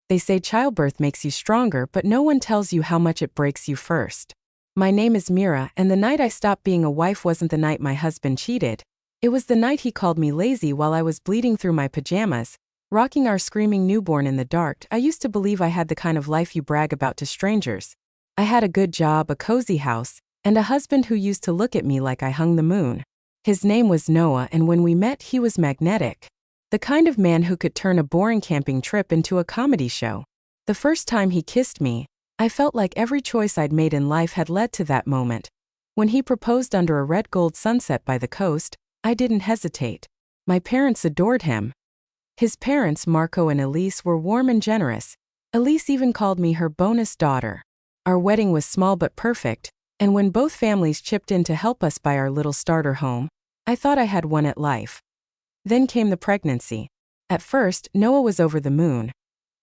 They say childbirth makes you stronger, but no one tells you how much it breaks you first. My name is Mira, and the night I stopped being a wife wasn't the night my husband cheated. It was the night he called me lazy while I was bleeding through my pajamas, rocking our screaming newborn in the dark. I used to believe I had the kind of life you brag about to strangers. I had a good job, a cozy house, and a husband who used to look at me like I hung the moon. His name was Noah, and when we met, he was magnetic. The kind of man who could turn a boring camping trip into a comedy show. The first time he kissed me, I felt like every choice I'd made in life had led to that moment. When he proposed under a red gold sunset by the coast, I didn't hesitate. My parents adored him. His parents, Marco and Elise, were warm and generous. Elise even called me her bonus daughter. Our wedding was small but perfect, and when both families chipped in to help us buy our little starter home, I thought I had won at life. Then came the pregnancy. At first, Noah was over the moon,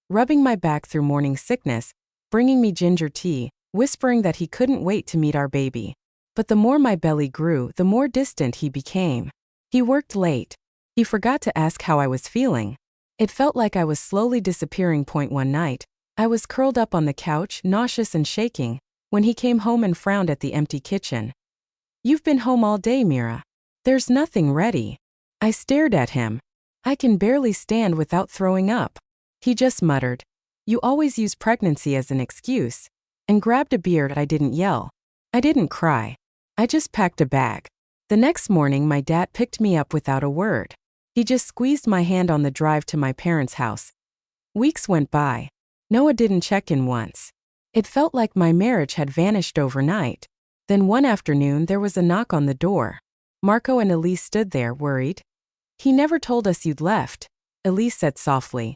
rubbing my back through morning sickness, bringing me ginger tea, whispering that he couldn't wait to meet our baby. But the more my belly grew, the more distant he became. He worked late. He forgot to ask how I was feeling. It felt like I was slowly disappearing. One night, I was curled up on the couch, nauseous and shaking, when he came home and frowned at the empty kitchen. "You've been home all day, Mira. There's nothing ready." I stared at him. "I can barely stand without throwing up." He just muttered, "You always use pregnancy as an excuse," and grabbed a beer. I didn't yell. I didn't cry. I just packed a bag. The next morning, my dad picked me up without a word. He just squeezed my hand on the drive to my parents' house. Weeks went by. Noah didn't check in once. It felt like my marriage had vanished overnight. Then one afternoon, there was a knock on the door. Marco and Elise stood there, worried. "He never told us you'd left," Elise said softly.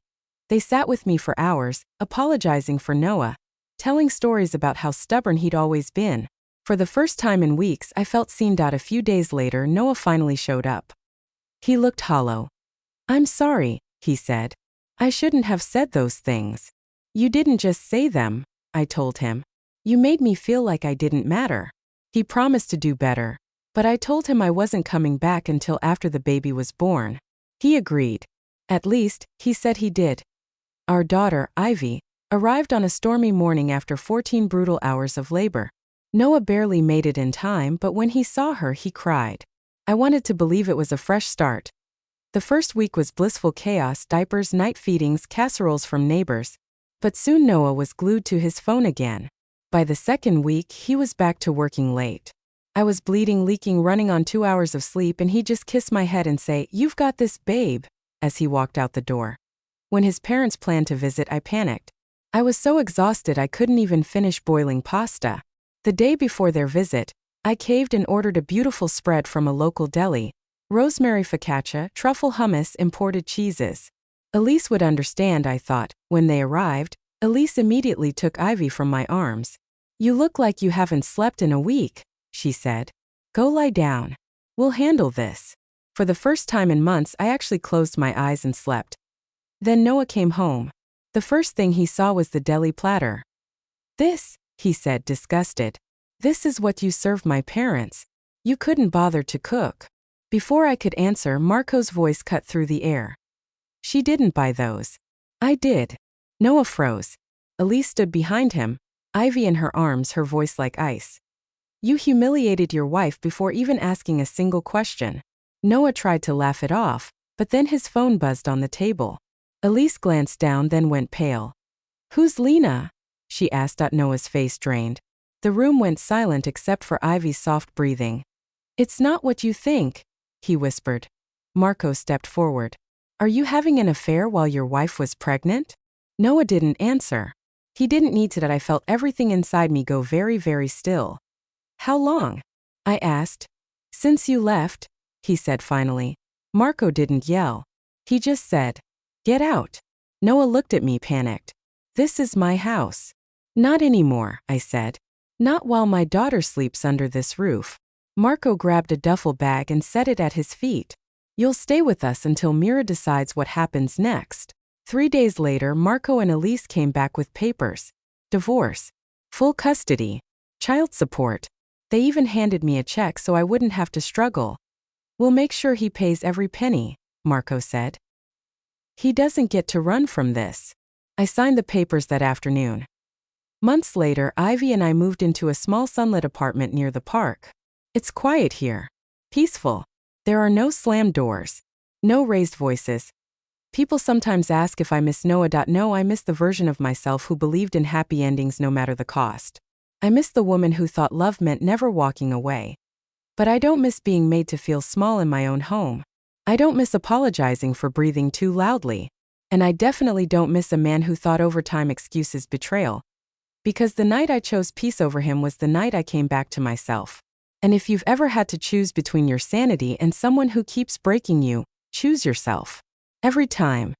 They sat with me for hours, apologizing for Noah, telling stories about how stubborn he'd always been. For the first time in weeks, I felt seen. A few days later, Noah finally showed up. He looked hollow. "I'm sorry," he said. "I shouldn't have said those things." "You didn't just say them," I told him. "You made me feel like I didn't matter." He promised to do better, but I told him I wasn't coming back until after the baby was born. He agreed. At least, he said he did. Our daughter, Ivy, arrived on a stormy morning after 14 brutal hours of labor. Noah barely made it in time, but when he saw her, he cried. I wanted to believe it was a fresh start. The first week was blissful chaos: diapers, night feedings, casseroles from neighbors. But soon Noah was glued to his phone again. By the second week, he was back to working late. I was bleeding, leaking, running on 2 hours of sleep, and he'd just kiss my head and say, "You've got this, babe," as he walked out the door. When his parents planned to visit, I panicked. I was so exhausted I couldn't even finish boiling pasta. The day before their visit, I caved and ordered a beautiful spread from a local deli: rosemary focaccia, truffle hummus, imported cheeses. Elise would understand, I thought. When they arrived, Elise immediately took Ivy from my arms. "You look like you haven't slept in a week," she said. "Go lie down. We'll handle this." For the first time in months, I actually closed my eyes and slept. Then Noah came home. The first thing he saw was the deli platter. "This," he said, disgusted. "This is what you served my parents. You couldn't bother to cook." Before I could answer, Marco's voice cut through the air. "She didn't buy those." "I did." Noah froze. Elise stood behind him, Ivy in her arms, her voice like ice. "You humiliated your wife before even asking a single question." Noah tried to laugh it off, but then his phone buzzed on the table. Elise glanced down, then went pale. "Who's Lena?" she asked. Noah's face drained. The room went silent except for Ivy's soft breathing. "It's not what you think," he whispered. Marco stepped forward. "Are you having an affair while your wife was pregnant?" Noah didn't answer. He didn't need to. That I felt everything inside me go very, very still. "How long?" I asked. "Since you left," he said finally. Marco didn't yell. He just said, "Get out." Noah looked at me, panicked. "This is my house." "Not anymore," I said. "Not while my daughter sleeps under this roof." Marco grabbed a duffel bag and set it at his feet. "You'll stay with us until Mira decides what happens next." 3 days later, Marco and Elise came back with papers. Divorce. Full custody. Child support. They even handed me a check so I wouldn't have to struggle. "We'll make sure he pays every penny," Marco said. "He doesn't get to run from this." I signed the papers that afternoon. Months later, Ivy and I moved into a small sunlit apartment near the park. It's quiet here. Peaceful. There are no slammed doors. No raised voices. People sometimes ask if I miss Noah. No, I miss the version of myself who believed in happy endings no matter the cost. I miss the woman who thought love meant never walking away. But I don't miss being made to feel small in my own home. I don't miss apologizing for breathing too loudly. And I definitely don't miss a man who thought overtime excuses betrayal. Because the night I chose peace over him was the night I came back to myself. And if you've ever had to choose between your sanity and someone who keeps breaking you, choose yourself. Every time.